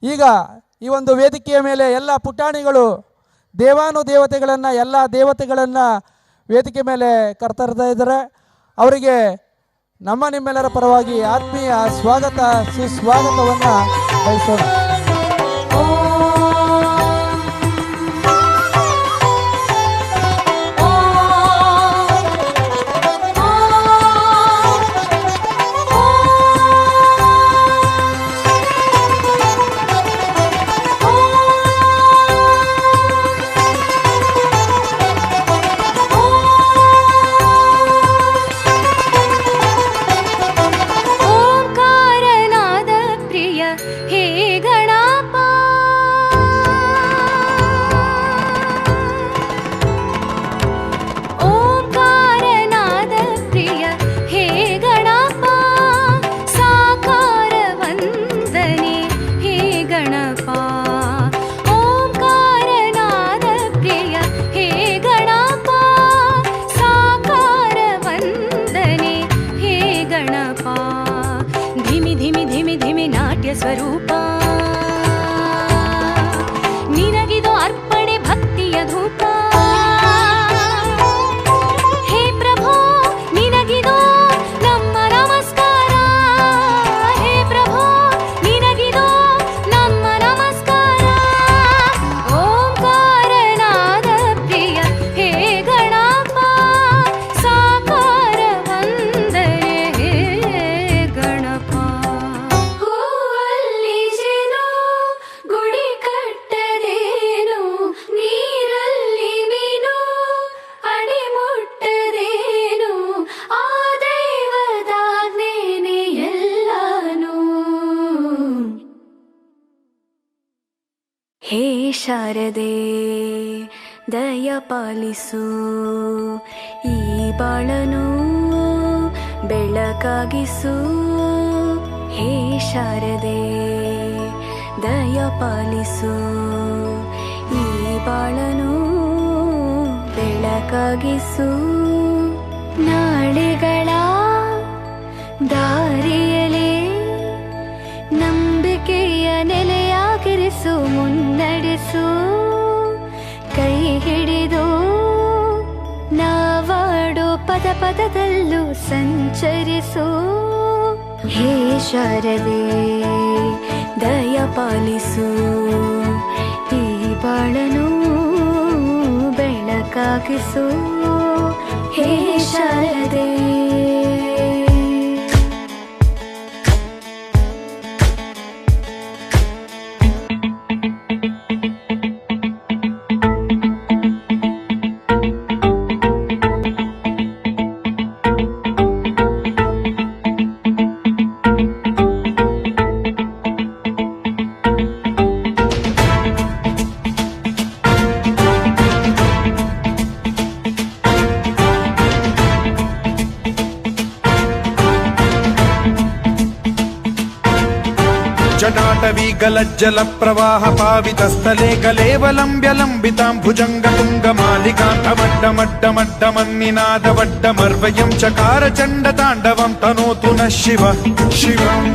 ಈಗ ಈ ಒಂದು ವೇದಿಕೆಯ ಮೇಲೆ ಎಲ್ಲ ಪುಟಾಣಿಗಳು ದೇವಾನುದೇವತೆಗಳನ್ನು ಎಲ್ಲ ದೇವತೆಗಳನ್ನು ವೇದಿಕೆ ಮೇಲೆ ಕರ್ತರ್ತಾ ಇದ್ದಾರೆ. ಅವರಿಗೆ ನಮ್ಮ ನಿಮ್ಮೆಲ್ಲರ ಪರವಾಗಿ ಆತ್ಮೀಯ ಸ್ವಾಗತ ಸುಸ್ವಾಗತವನ್ನು ಬಯಸೋಣ. ಸ್ವರೂಪ ನಿನಗಿದು ಅರ್ಪಣೆ ಭಕ್ತಿಯ ಧೂಪ. ಹೇ ಪ್ರಭು ನಿನಗಿದು ನಮ್ಮ ನಮಸ್ಕಾರ. ಹೇ ಪ್ರಭು ನಿನಗಿದು ನಮ್ಮ ನಮಸ್ಕಾರ. ಓಂಕಾರನಾದ ಪ್ರಿಯ ಹೇ ಗಣಪ ಸಾಕಾರ ವಂದನೆ ಹೇ ಗಣಪ. ಹೇ ಶಾರದೆ ದಯ ಪಾಲಿಸು ಈ ಬಾಳನು ಬೆಳಕಾಗಿಸು. ಹೇ ಶಾರದೆ ದಯ ಪಾಲಿಸು ಈ ಬಾಳನು ಬೆಳಕಾಗಿಸು. ನಾಳೆಗಳ ದಾರಿಯಲೇ ನಂಬಿಕೆಯ ನೆಲೆಯಾಗಿರಿಸು ಮುನ್ನಡೆಸು. ಕೈ ಹಿಡಿದು ನಾವಾಡೋ ಪದ ಪದದಲ್ಲೂ ಸಂಚರಿಸು. ಹೇ ಶಾರದೆ ದಯ ಪಾಲಿಸು ಈ ಬಾಳನು ಬೆಳಕಾಗಿಸು. ಹೇ ಶಾರದೆ जटाटवी गलज्जल प्रवाह पावितस्थले कलेवलम्ब्य लम्बितां भुजङ्गतुङ्गमालिकां अवड्डमड्डमड्डमन्निनादवड्डमर्वयं चकार चण्डताण्डवं तनोतु नः शिव शिवम्.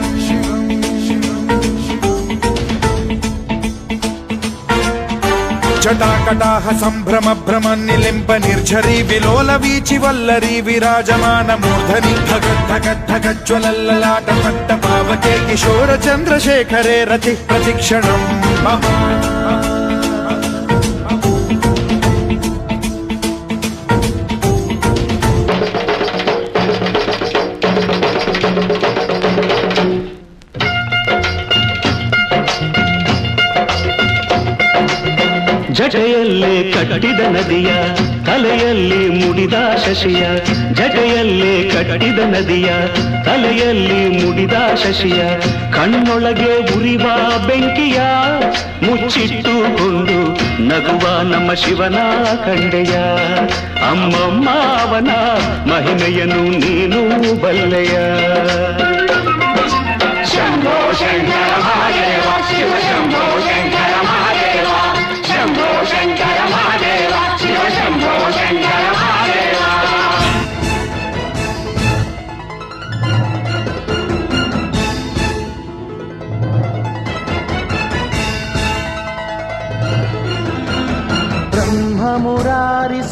जटाकटाह सम्भ्रम भ्रम निलिम्ब निर्झरी विलोल वीचि वल्लरी विराजमान मूर्धनि धगद्धगद्धगज्ज्वलल्ललाट पट्ट पावके किशोर चन्द्रशेखरे रति प्रतिक्षणम् मम. ಜಟೆಯಲ್ಲೇ ಕಟ್ಟಿದ ನದಿಯ ತಲೆಯಲ್ಲಿ ಮುಡಿದ ಶಶಿಯ. ಜಟೆಯಲ್ಲೇ ಕಟ್ಟಿದ ನದಿಯ ತಲೆಯಲ್ಲಿ ಮುಡಿದ ಶಶಿಯ. ಕಣ್ಣೊಳಗೆ ಉರಿವ ಬೆಂಕಿಯ ಮುಚ್ಚಿಟ್ಟುಕೊಂಡು ನಗುವ ನಮ್ಮ ಶಿವನ ಕಂಡೆಯ. ಅಮ್ಮಮ್ಮ ಅವನ ಮಹಿಮೆಯನ್ನು ನೀನು ಬಲ್ಲೆಯ. ಶಂಭೋ ಶಂಕರ ಮಹಾದೇವ ಶಿವ ಶಂಭೋ ಶಂಕರ ಮಹಾದೇವ. ಶಂಭೋ ಶಂಕರ ಮಹಾದೇವ ಶಿವ ಶಂಭೋ ಶಂಕರ ಮಹಾದೇವ.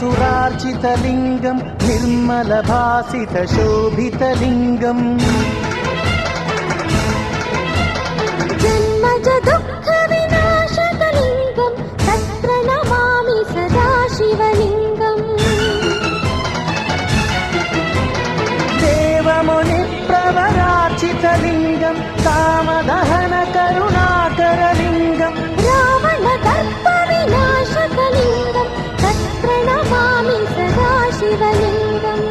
सुरार्चितलिङ्गं निर्मलभासितशोभितलिङ्गम् जन्मज दुःखविनाशकलिङ्गं तत्र नमामि सदा शिवलिङ्गम् देवमुनिप्रवरार्चितलिङ्गं कामदहनकरुणाकरलिङ्गं रावणदर्पविनाशकलिङ्गं तत्र नमामि सदा शिवलिङ्गम्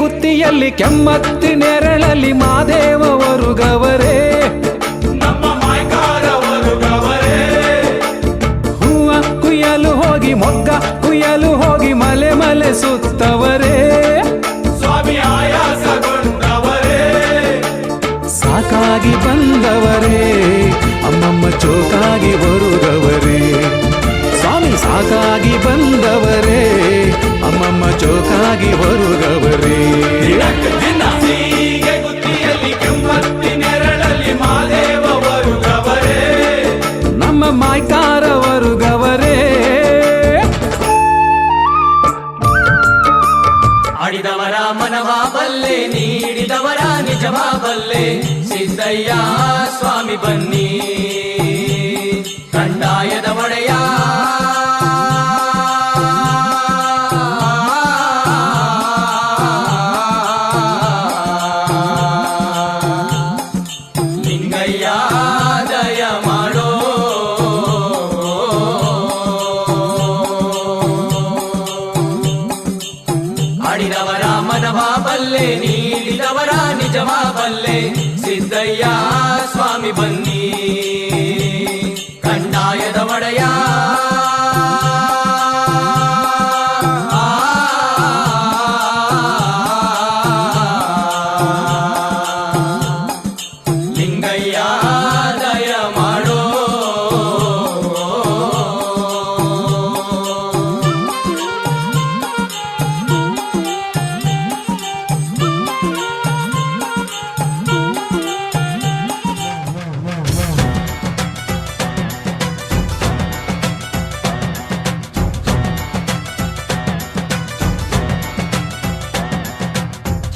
ಗುತ್ತಿಯಲ್ಲಿ ಕೆಮ್ಮತ್ತಿ ನೆರಳಲ್ಲಿ ಮಾದೇವರು ಗವರೇ ನಮ್ಮ ಮಾಯ್ಕಾರವರು ಗವರೇ ಹೂವ ಕುಯ್ಯಲು ಹೋಗಿ ಮೊಗ್ಗ ಕುಯ್ಯಲು ಹೋಗಿ ಮಲೆ ಮಲೆ ಸುತ್ತವರೇ ಸ್ವಾಮಿ ಆಯಾಸಗೊಂಡವರೇ ಸಾಕಾಗಿ ಬಂದವರೇ ಅಮ್ಮಮ್ಮ ಚೋಕಾಗಿ ಬರುಗವರೇ ಸ್ವಾಮಿ ಸಾಕಾಗಿ ಬಂದವರೇ ಅಮ್ಮಮ್ಮ ಚೋಕಾಗಿ ಬರುಗವರೇ ಹೀಗೆ ಗುತ್ತಿಯಲ್ಲಿ ಕೆಮ್ಮತ್ತಿ ನೆರಳಲ್ಲಿ ಮಾದೇವರು ಗವರೇ ನಮ್ಮ ಮಾಯ್ಕಾರವರು ಗವರೇ ಆಡಿದವರ ಮನವ ಬಲ್ಲೆ ನೀಡಿದವರ ನಿಜವ ಬಲ್ಲೆ ಸಿದ್ದಯ್ಯ ಸ್ವಾಮಿ ಬನ್ನಿ ಕಂದಾಯದ ಒಡೆಯ ಲಿಂಗಯ್ಯ ದಯ ಮಾಡೋ ಆಡಿದವರ ಮನವ ಬಲ್ಲೆ ನೀಡಿದವರ ನಿಜವ ಬಲ್ಲೆ ಸಿದ್ದಯ್ಯ ಸ್ವಾಮಿ ಬನ್ನಿ ಕಂದಾಯದ ಒಡೆಯ ಲಿಂಗಯ್ಯ ದಯ ಮಾಡೋ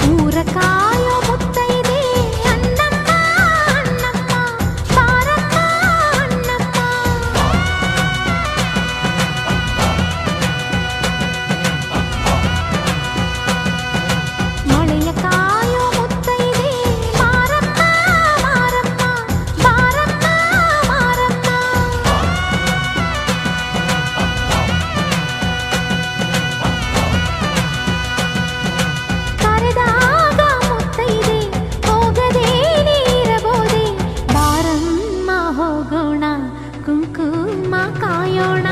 ಊರಕಾಯೋ ಮುತ್ತೈದೆ ಅಣ್ಣಮ್ಮ ಅಣ್ಣಮ್ಮ ಬಾರಮ್ಮ ಅಣ್ಣಮ್ಮ ಮಳೆಯ ಕಾಯೋ ಮುತ್ತೈದೆ ಮಾರಮ್ಮ ಮಾರಮ್ಮ ಬಾರಮ್ಮ ಮಾರಮ್ಮ ಕರೆದಾಗ ಮುತ್ತೈದೆ ಹೋಗದೆ ನೀರಬೋದೆ ಬಾರಮ್ಮ ಹೋಗೋಣ ಕುಂಕುಮ ಕಾಯೋಣ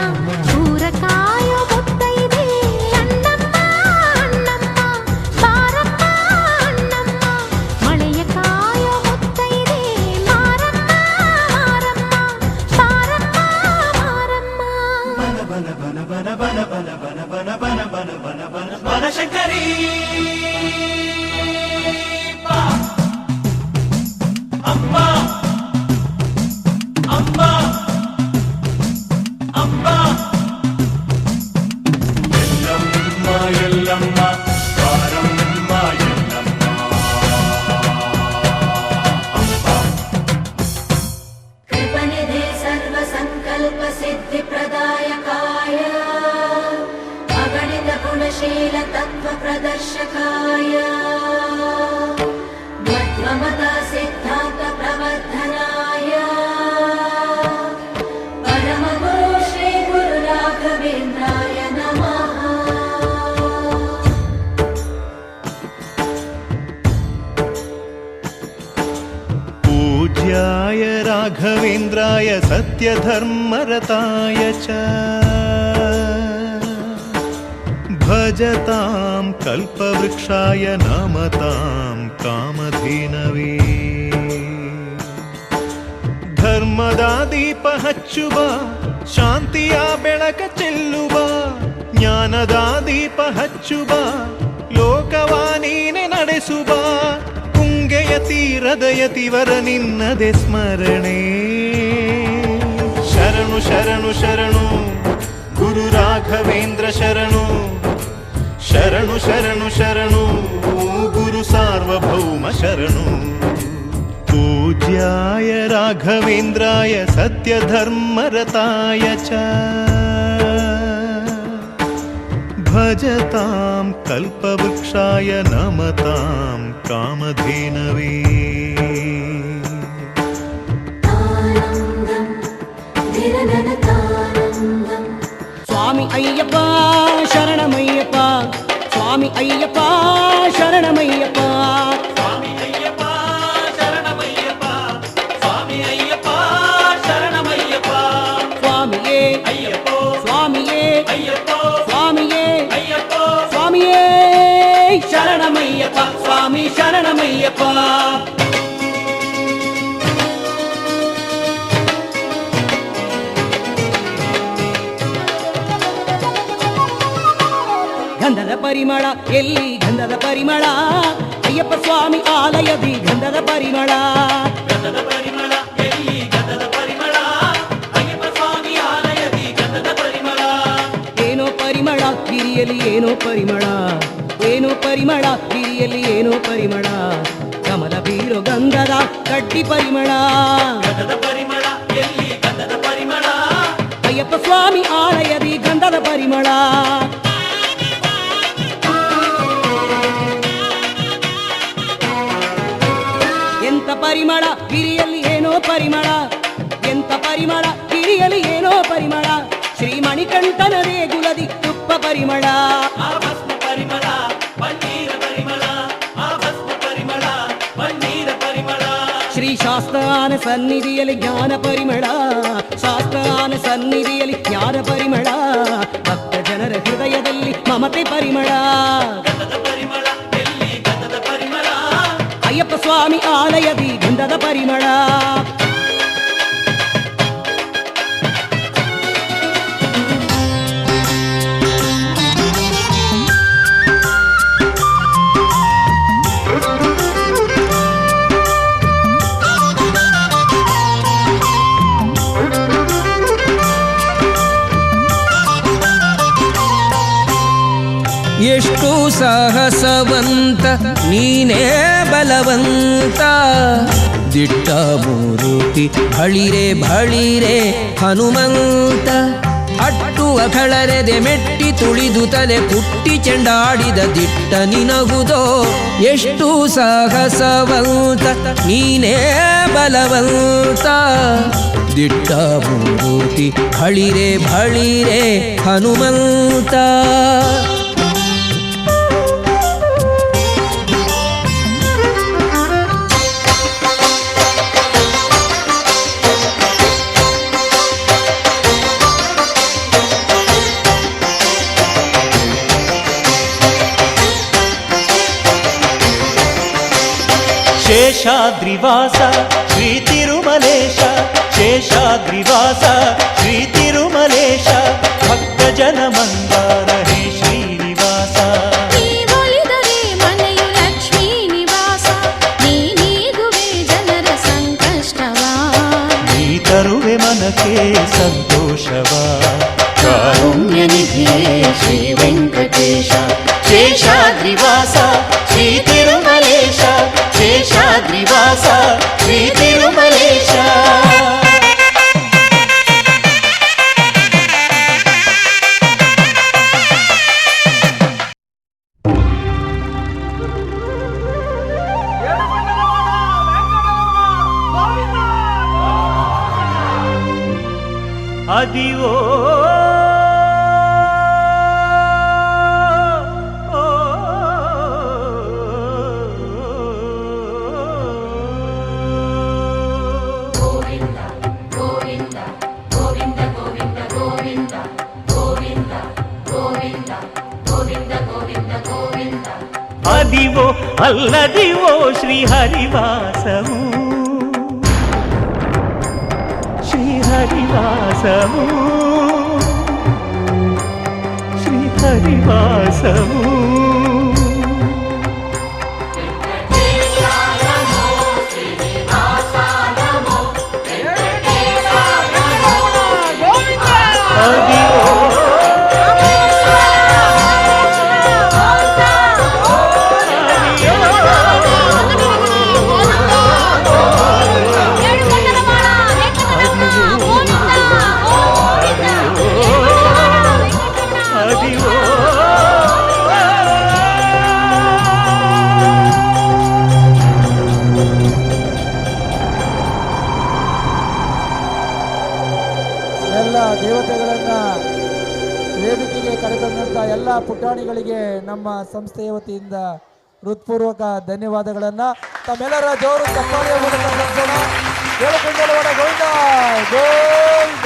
ಊರ ಕಾಯೋ ಮುತ್ತೈದೆ ಅಣ್ಣಮ್ಮ ಅಣ್ಣಮ್ಮ ಬಾರಮ್ಮ ಅಣ್ಣಮ್ಮ ಮಳೆಯ ಕಾಯೋ ಮುತ್ತೈದೆ ಮಾರಮ್ಮ ಮಾರಮ್ಮ ಬಾರಮ್ಮ ಮಾರಮ್ಮ ಬನಶಂಕರಿ ಅಮ್ಮ ಅಮ್ಮ ಅಮ್ಮ ಎಲ್ಲಮ್ಮ ಎಲ್ಲಮ್ಮ ಬಾರಮ್ಮ ಎಲ್ಲಮ್ಮ तत्त्वप्रदर्शकाय मध्वमता सिद्धान्तप्रवर्धनाय परमगुरु श्री गुरु राघवेन्द्राय नमः। पूज्याय राघवेन्द्राय सत्यधर्मरताय च भजतां कल्पवृक्षाय नमतां कामधेनवे ಧರ್ಮದ ದೀಪ ಹಚ್ಚುವ ಶಾಂತಿಯ ಬೆಳಕ ಚೆಲ್ಲುವ ಜ್ಞಾನದ ದೀಪ ಹಚ್ಚುವ ಲೋಕವ ನೀನೆ ನಡೆಸುವ ಕುಂಗೆಯ ತೀರದ ಯತಿವರ ನಿನ್ನದೆ ಸ್ಮರಣೆ ಶರಣು ಶರಣು ಶರಣು ಗುರು ರಾಘವೇಂದ್ರ ಶರಣು ಶರಣು ಶರಣು ಶರಣು ಗುರು ಸಾರ್ವಭೌಮ ಶರಣು पूज्याय राघवेन्द्राय सत्यधर्मरताय च भजतां कल्पवृक्षाय नमतां कामधेनवे स्वामी अय्यप्पा शरणमय्यप्पा स्वामी अय्यप्पा शरणमय्यप्पा ಶರಣಮಯ್ಯಪ್ಪ ಸ್ವಾಮಿ ಶರಣಮಯ್ಯಪ್ಪ ಗಂಧದ ಪರಿಮಳ ಎಲ್ಲಿ ಗಂಧದ ಪರಿಮಳ ಅಯ್ಯಪ್ಪ ಸ್ವಾಮಿ ಆಲಯದಿ ಗಂಧದ ಪರಿಮಳ ಗಂಧದ ಪರಿಮಳ ಎಲ್ಲಿ ಗಂಧದ ಪರಿಮಳ ಅಯ್ಯಪ್ಪ ಸ್ವಾಮಿ ಆಲಯದಿ ಗಂಧದ ಪರಿಮಳ ಏನೋ ಪರಿಮಳ ಗಿರಿಯಲ್ಲಿ ಏನೋ ಪರಿಮಳ ಏನೋ ಪರಿಮಳ ಗಿರಿಯಲ್ಲಿ ಏನೋ ಪರಿಮಳ ಕಮಲ ಬೀರೋ ಗಂಧದ ಕಡ್ಡಿ ಪರಿಮಳ ಗಂಧದ ಪರಿಮಳ ಎಲ್ಲಿ ಗಂಧದ ಪರಿಮಳ ಅಯ್ಯಪ್ಪ ಸ್ವಾಮಿ ಆಲಯದಿ ಗಂಧದ ಪರಿಮಳ ಎಂತ ಪರಿಮಳ ಗಿರಿಯಲ್ಲಿ ಏನೋ ಪರಿಮಳ ಎಂತ ಪರಿಮಳ ಗಿರಿಯಲ್ಲಿ ಏನೋ ಪರಿಮಳ ಶ್ರೀ ಮಣಿಕಂಠನ ದೇಗುಲದಿ ತುಪ್ಪ ಪರಿಮಳ ಪರಿಮಳ ಪನ್ನೀರ ಪರಿಮಳ ಭಸ್ಮ ಪರಿಮಳ ಪನ್ನೀರ ಪರಿಮಳ ಶ್ರೀ ಶಾಸ್ತ್ರಾನ ಸನ್ನಿಧಿಯಲ್ಲಿ ಜ್ಞಾನ ಪರಿಮಳ ಶಾಸ್ತ್ರಾನ ಸನ್ನಿಧಿಯಲ್ಲಿ ಜ್ಞಾನ ಪರಿಮಳ ಭಕ್ತ ಜನರ ಹೃದಯದಲ್ಲಿ ಮಮತೆ ಪರಿಮಳ ಗಂಧದ ಪರಿಮಳ ಎಲ್ಲಿ ಗಂಧದ ಪರಿಮಳ ಅಯ್ಯಪ್ಪ ಸ್ವಾಮಿ ಆಲಯದಿ ಗಂಧದ ಪರಿಮಳ ಎಷ್ಟು ಸಾಹಸವಂತ ನೀನೇ ಬಲವಂತ ದಿಟ್ಟ ಮೂರುತಿ ಭಳಿರೆ ಭಳಿರೆ ಹನುಮಂತ ಅಟ್ಟುವ ಖಳರೆದೆ ಮೆಟ್ಟಿ ತುಳಿದು ತಲೆ ಪುಟ್ಟಿ ಚೆಂಡಾಡಿದ ದಿಟ್ಟ ನಿನಗುದೋ ಎಷ್ಟು ಸಾಹಸವಂತ ನೀನೇ ಬಲವಂತ ದಿಟ್ಟ ಮೂರುತಿ ಭಳಿರೆ ಭಳಿರೆ ಹನುಮಂತ ಶೇಷಾದ್ರಿವಾಸ ಶ್ರೀ ತಿರುಮಲೇಶ ಶೇಷಾದ್ರಿವಾಸ ಶ್ರೀ ತಿರುಮಲೇಶ ಭಕ್ತ ಜನ ಮಂದಾರ ಹೇ ಶ್ರೀನಿವಾಸ ನೀವೊಲಿದರೆ ಮನೆಯು ಲಕ್ಷ್ಮೀ ನಿವಾಸ ನೀಗುವೆ ಜನರ ಸಂಕಷ್ಟವಾ ನೀ ತರುವೆ ಮನಕ್ಕೆ ಸಂತೋಷವಾ ಕಾರುಣ್ಯ ನಿಧಿಯೇ ಶ್ರೀ ವೆಂಕಟೇಶ ಶೇಷಾದ್ರಿವಾಸ ಶ್ರೀ ತಿರುಮಲೇಶ ಶೇಷಾದ್ರಿವಾಸ ಶ್ರೀ ತಿರುಮಲೇಶ ಅದಿವೋ ಅದಿವೋ ಅಲ್ಲದಿವೋ ಶ್ರೀಹರಿವಾಸವು ಶ್ರೀಹರಿವಾಸವು ಶ್ರೀಹರಿವಾಸವು ಎಲ್ಲ ದೇವತೆಗಳನ್ನ ವೇದಿಕೆಗೆ ಕರೆತಂದಂಥ ಎಲ್ಲ ಪುಟಾಣಿಗಳಿಗೆ ನಮ್ಮ ಸಂಸ್ಥೆಯ ವತಿಯಿಂದ ಹೃತ್ಪೂರ್ವಕ ಧನ್ಯವಾದಗಳನ್ನ ತಮ್ಮೆಲ್ಲರ ಜೋರು ಚಪ್ಪಾಳೆಯ ಮೂಲಕ ಗೋವಿಂದ ಗೋವಿಂದ